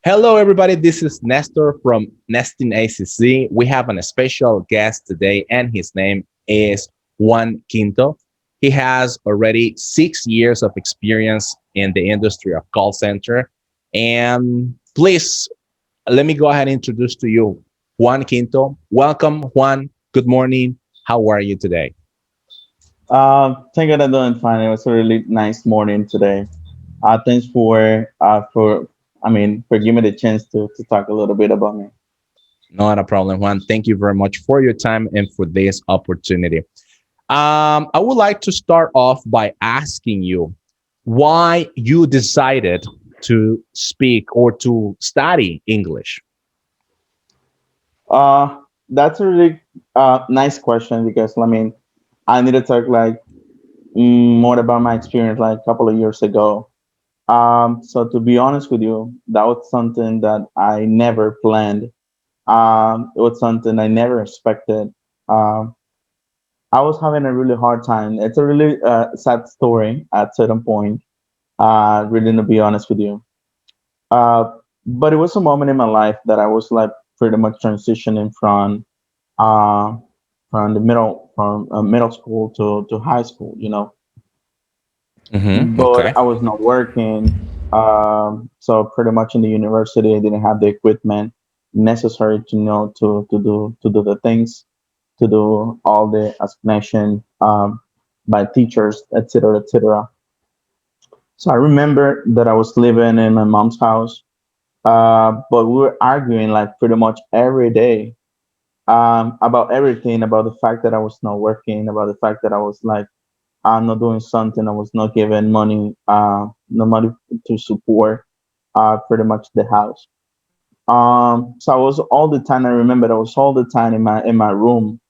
Hello, everybody. This is Nestor from Nesting ACC. We have a special guest today, and his name is Juan Quinto. He has already 6 years of experience in the industry of call center. And please, let me go ahead and introduce to you Juan Quinto. Welcome, Juan. Good morning. How are you today? Thank God I'm doing fine. It was a really nice morning today. Thanks for giving me the chance to talk a little bit about me. Not a problem, Juan. Thank you very much for your time and for this opportunity. I would like to start off by asking you why you decided to speak or to study English. That's a really nice question because I need to talk more about my experience like a couple of years ago. So to be honest with you, that was something that I never planned. It was something I never expected. Um, I was having a really hard time. It's a really sad story at certain point. Really, to be honest with you. Uh, but it was a moment in my life that I was like pretty much transitioning uh, from the middle school to high school, you know. But Okay. I was not working, so pretty much in the university, I didn't have the equipment necessary to do the things, to do all the explanation by teachers, etc., etc. So I remember that I was living in my mom's house, but we were arguing like pretty much every day about everything, about the fact that I was not working, about the fact that I was like I'm not doing something, I was not given money, no money to support pretty much the house. So I was all the time. I remember I was all the time in my room.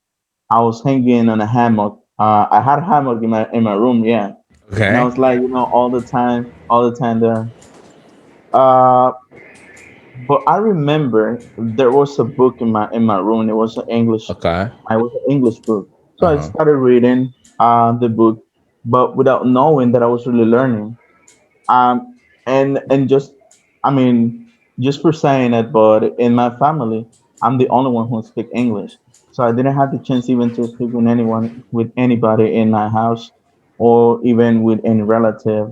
I was hanging on a hammock. I had a hammock in my room, yeah, and I Okay. was like, all the time there. Uh, But I remember there was a book in my room. It was an English. Okay. I was an English book. So I Uh-huh. started reading the book, but without knowing that I was really learning. And just I mean just for saying it, but in my family, I'm the only one who speak English. So I didn't have the chance even to speak with anybody in my house, or even with any relative.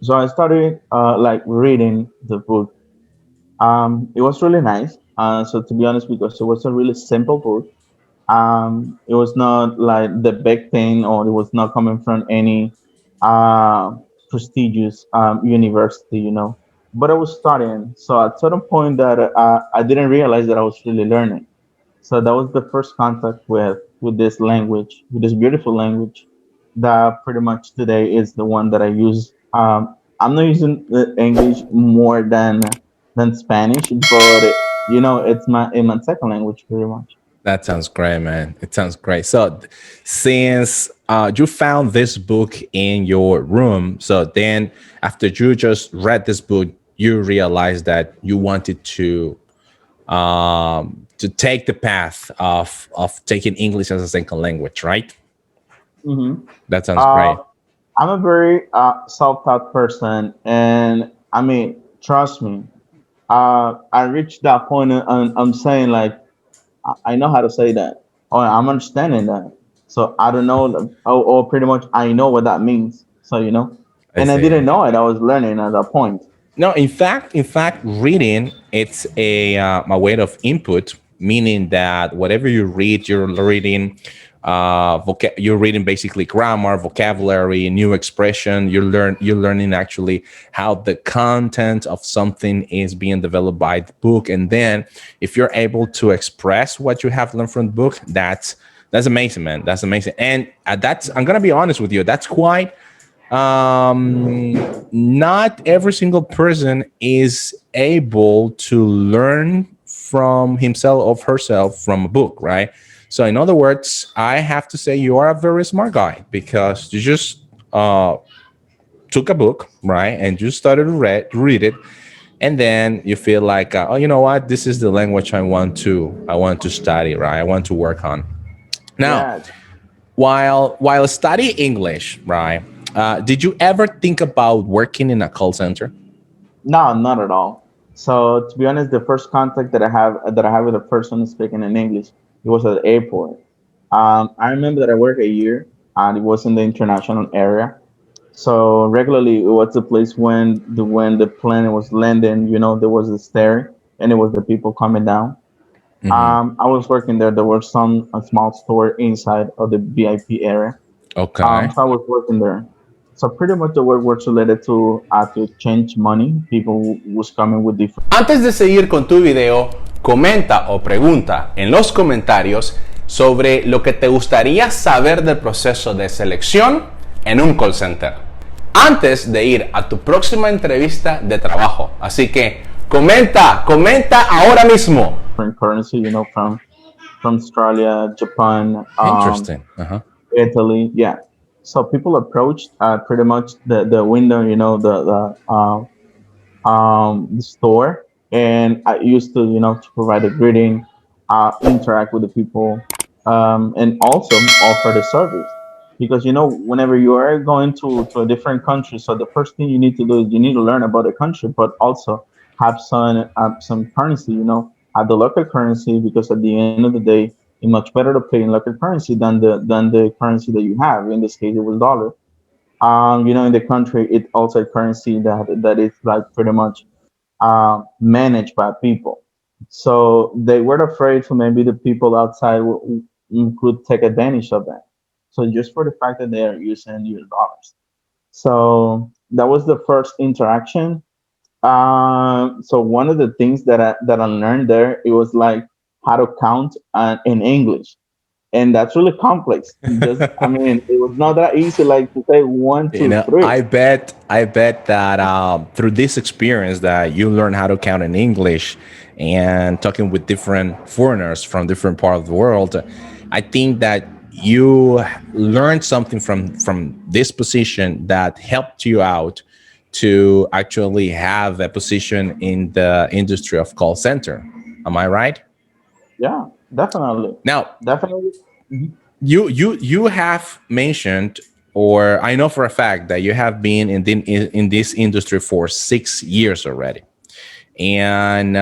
So I started like reading the book. It was really nice. So to be honest, because it was a really simple book. It was not like the big thing, or it was not coming from any uh, prestigious university, you know. But I was studying, so at certain point that I didn't realize that I was really learning. So that was the first contact with this language, with this beautiful language, that pretty much today is the one that I use. I'm not using English more than Spanish, but it's my second language pretty much. That sounds great, man. It sounds great. So, since you found this book in your room, so then after you just read this book, you realized that you wanted to take the path of taking English as a second language, right? hmm That sounds Uh, great. I'm a very self-taught person, and I mean, trust me. I reached that point, and I'm saying like I know how to say that, or I'm understanding that. So I don't know, or pretty much I know what that means. So I and I see. didn't know it. I was learning at that point. No, in fact, reading it's a way of input, meaning that whatever you read, you're reading, you're reading basically grammar, vocabulary, new expression. You're learning actually how the content of something is being developed by the book, and then if you're able to express what you have learned from the book, that's amazing, man. That's amazing, and that's I'm gonna be honest with you. That's quite not every single person is able to learn from himself or herself from a book, right? So, in other words, I have to say you are a very smart guy because you just uh, took a book, right, and you started to read it, and then you feel like, oh, you know what, this is the language I want to study, right? I want to work on. Now, Yeah, while studying English, right? Did you ever think about working in a call center? no, not at all. So to be honest, the first contact that I have with a person speaking in English, it was at the airport. I remember that I worked a year and it was in the international area. So regularly it was the place when the plane was landing, there was a stair and it was the people coming down. Hmm. I was working there. There was some a small store inside of the VIP area. Okay. So I was working there. So pretty much the work was related to change money. People was coming with different. Antes de seguir con tu video, comenta o pregunta en los comentarios sobre lo que te gustaría saber del proceso de selección en un call center antes de ir a tu próxima entrevista de trabajo. Así que comenta ahora mismo. Currency, from Australia, Japan, Interesting. Uh-huh. Italy. Yeah. So people approached pretty much the window, the store, and I used to provide a greeting, interact with the people, and also offer the service. Because whenever you are going to a different country, so the first thing you need to do is you need to learn about the country, but also have some currency, have the local currency, because at the end of the day, it's much better to pay in local currency than the currency that you have. In this case, it was dollar. In the country, it also a currency that is like pretty much managed by people. So they were afraid for maybe the people outside could take advantage of that. So just for the fact that they are using US dollars. So that was the first interaction. So one of the things that I learned there, it was like how to count in English, and that's really complex. Just I mean, it was not that easy like to say one, You two, know, three. I bet that through this experience that you learn how to count in English and talking with different foreigners from different part of the world, I think that you learned something from this position that helped you out to actually have a position in the industry of call center. Am I right? Yeah, definitely, Now, definitely. Mhm. you have mentioned, or I know for a fact that you have been in this industry for 6 years already, and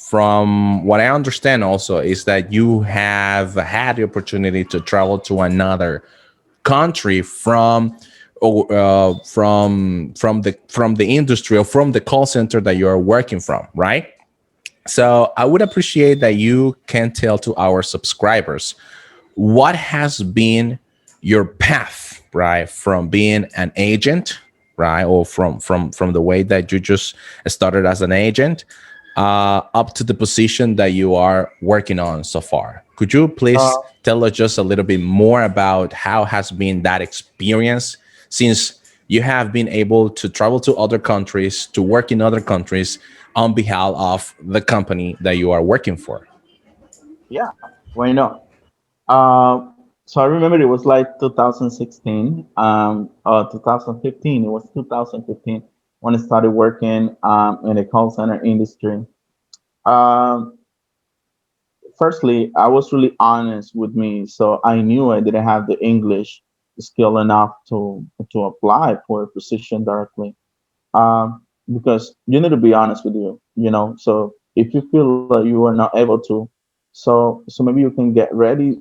from what I understand also is that you have had the opportunity to travel to another country from the industry or from the call center that you are working from, right? So I would appreciate that you can tell to our subscribers what has been your path, right, from being an agent, right, or from the way that you just started as an agent, up to the position that you are working on so far. Could you please Uh, tell us just a little bit more about how has been that experience, since you have been able to travel to other countries, to work in other countries on behalf of the company that you are working for? yeah, why not? So I remember it was like 2016, 2015. It was 2015 when I started working in the call center industry. Um, Firstly, I was really honest with me, so I knew I didn't have the English skill enough to apply for a position directly. Because you need to be honest with you. So if you feel like you are not able to, so maybe you can get ready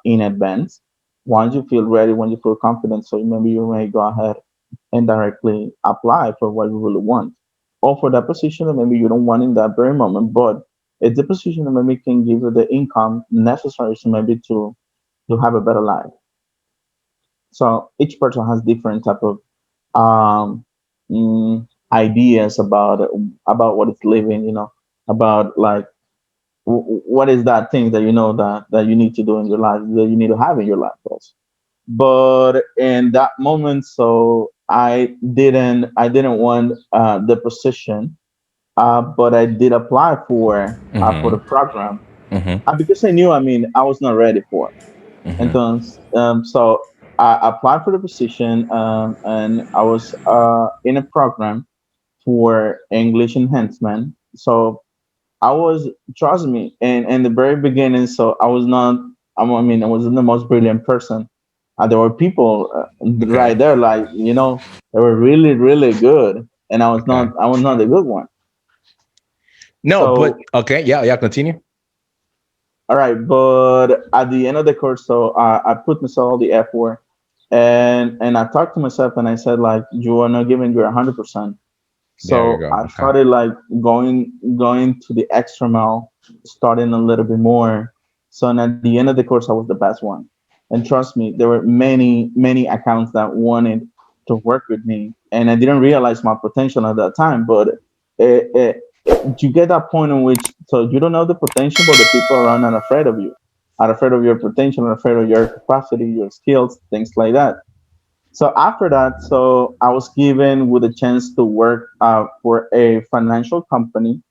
in advance. Once you feel ready, when you feel confident, so maybe you may go ahead and directly apply for what you really want, or for that position that maybe you don't want in that very moment, but it's a position that maybe can give you the income necessary, so maybe to have a better life. So each person has different type of um, ideas about what it's living, about like what is that thing that that you need to do in your life, that you need to have in your life also. But in that moment, so I didn't want the position, but I did apply for the Mm-hmm. program, Mm-hmm. because I knew, I mean, I was not ready for it. And Mm-hmm. then, so I applied for the position, and I was in a program for English enhancement. So I was, trust me, in the very beginning. So I was not. I mean, I wasn't the most brilliant person. There were people Okay. right there, like they were really, really good, and I was Okay. not. I was not the good one. No, but So okay, yeah, yeah, continue. all right, but at the end of the course, so I put myself all the effort, and I talked to myself and I said like, you are not giving your 100%. There you So go. I Okay. started like going to the extra mile, starting a little bit more. So and at the end of the course, I was the best one. And trust me, there were many accounts that wanted to work with me, and I didn't realize my potential at that time. But you get that point in which so you don't know the potential, but the people around are afraid of you, are afraid of your potential, are afraid of your capacity, your skills, things like that. So after that, so I was given with a chance to work for a financial company,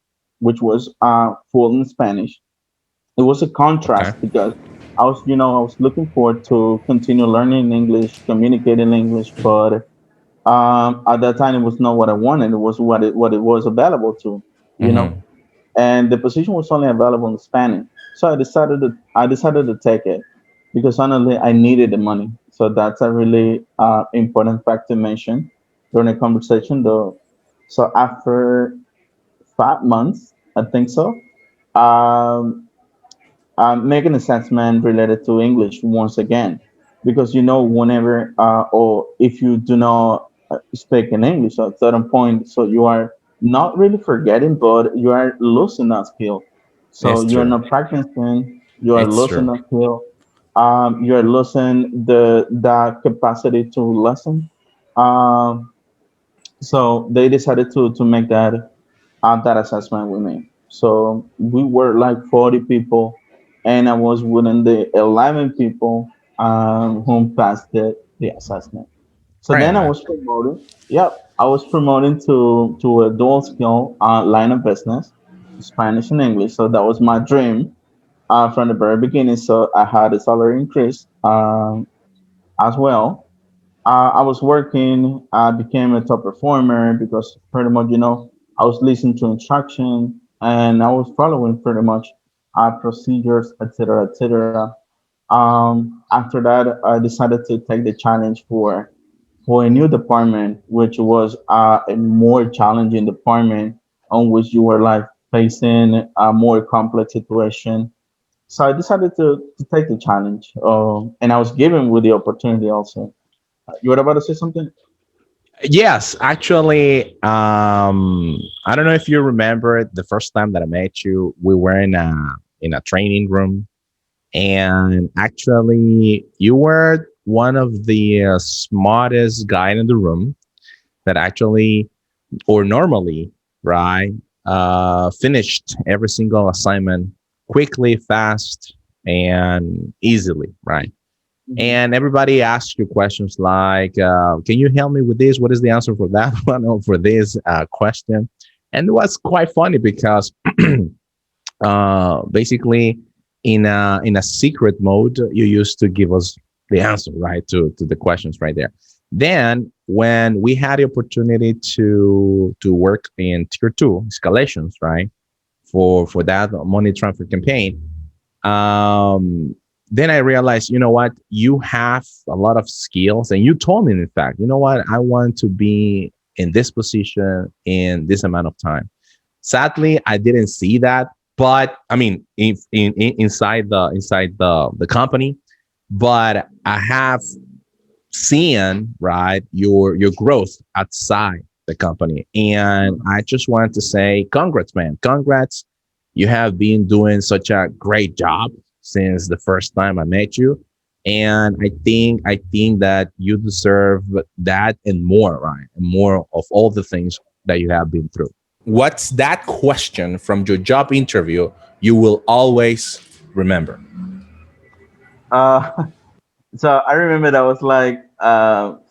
which was full in Spanish. It was a Okay. contrast because I was looking forward to continue learning English, communicating English, but at that time it was not what I wanted. It was what it was available to, you know. Hmm. And the position was only available in Spanish. So I decided to take it because honestly I needed the money. So that's a really important fact to mention during the conversation. Though, so after 5 months, I think so. Um, make an assessment related to English once again, because whenever or if you do not speak in English at a certain point, so you are not really forgetting, but you are losing that skill. So It's you are true. not practicing, you are It's losing true. that skill. You are losing the capacity to listen. Um, so they decided to make that assessment with me. So we were like 40 people, and I was within the 11 people who passed the assessment. So Right, then I man. was promoted. Yep, I was promoted to a dual skill line of business, Spanish and English. So that was my dream from the very beginning. So I had a salary increase as well. I was working. I became a top performer because pretty much, I was listening to instruction and I was following pretty much procedures, etc., etc. After that, I decided to take the challenge for a new department, which was a more challenging department on which you were like facing a more complex situation. So I decided to take the challenge, and I was given with the opportunity also. You were about to say something? Yes, actually, I don't know if you remember the first time that I met you. We were in a training room, and actually, you were one of the smartest guy in the room that actually, or normally, right, finished every single assignment quickly, fast, and easily, right? Mhm. And everybody asks you questions like, "Can you help me with this? What is the answer for that one or for this question?" And it was quite funny because basically, in a secret mode, you used to give us the answer right to the questions right there. Then, when we had the opportunity to work in tier 2 escalations, right, for that money transfer campaign, then I realized, you know what, you have a lot of skills, and you told me, in fact, you know what, I want to be in this position in this amount of time. Sadly, I didn't see that, but I mean, inside the company, but I have seen, right, your growth outside the company, and I just wanted to say, congrats, man, congrats. You have been doing such a great job since the first time I met you, and I think that you deserve that and more, right, and more of all the things that you have been through. What's that question from your job interview you will always remember? Uh, so I remember that was like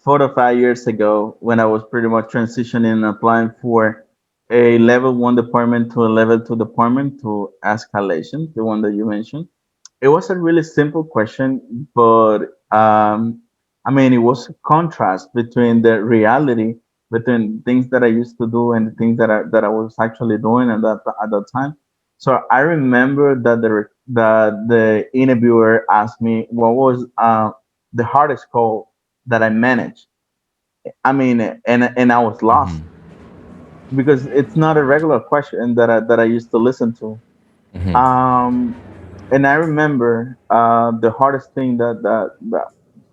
4 to 5 years ago when I was pretty much transitioning and applying for a level one department to a level two department to escalation, the one that you mentioned. It was a really simple question, but I mean, it was a contrast between the reality, between things that I used to do and the things that I was actually doing at that time. So I remember that the interviewer asked me what was the hardest call that I managed. I mean, and I was lost. Mhm. because it's not a regular question that I used to listen to. Um, and I remember the hardest thing that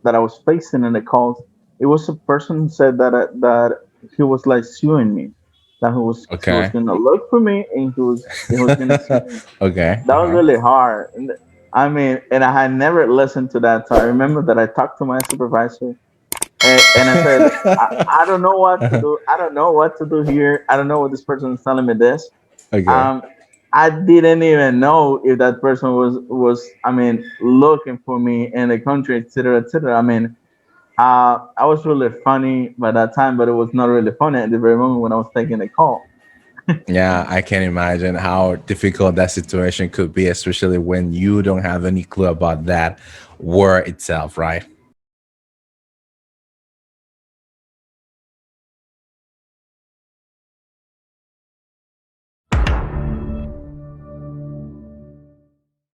I was facing in the calls. It was a person who said that he was like suing me, that he was Okay. gonna look for me and he was gonna sue me. Okay. That was really hard. And I mean, and I had never listened to that. So I remember that I talked to my supervisor and I said, I don't know what to do. I don't know what to do here. I don't know what this person is telling me this. Okay. Um, I didn't even know if that person was I mean looking for me in the country, etc., etc. I mean, I was really funny by that time, but it was not really funny at the very moment when I was taking the call. Yeah, I can imagine how difficult that situation could be, especially when you don't have any clue about that word itself, right?